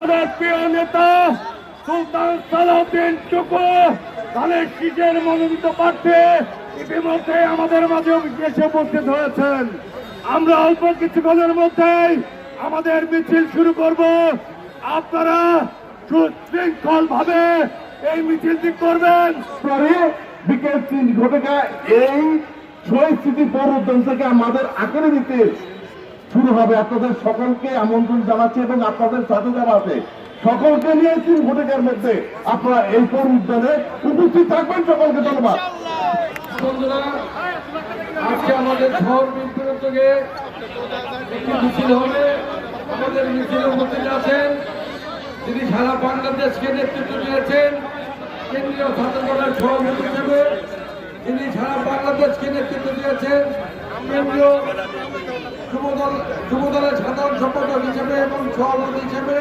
প্রিয় নেতা সুলতান সালাউদ্দিন টুকু ধানের শীষের মনোনীত প্রার্থী ইতিমধ্যে আমাদের মাঝে এসে উপস্থিত হয়েছেন। আমরা অল্প কিছুক্ষণের মধ্যেই আমাদের মিছিল শুরু করব। আপনারা সুশৃঙ্খল ভাবে এই মিছিলটি করবেন। বিকেল 3 ঘটিকায় এই পরিস্থিতি পরিবর্তন থেকে আমাদের আকারে দিতে শুরু হবে। আপনাদের সকলকে আমন্ত্রণ জানাচ্ছি এবং আপনাদের সাথে যারা আছে সকলকে নিয়ে 3 ঘটিকার মধ্যে আপনারা এই উদ্যানে উপস্থিত থাকবেন। সকলকে ধন্যবাদ। বন্ধুরা, আজকে আমাদের শহর বিএনপির উদ্যোগে একটি মিছিল হবে। আমাদের মিছিলের উপস্থিত আছেন যিনি সারা বাংলাদেশকে নেতৃত্ব দিয়েছেন, কেন্দ্রীয় ছাত্র দলের সভাপতি হিসেবে তিনি সারা বাংলাদেশকে নেতৃত্ব দিয়েছেন, কেন্দ্রীয় যুব দলের সাধারণ সম্পাদক হিসেবে এবং সভাপতি হিসেবে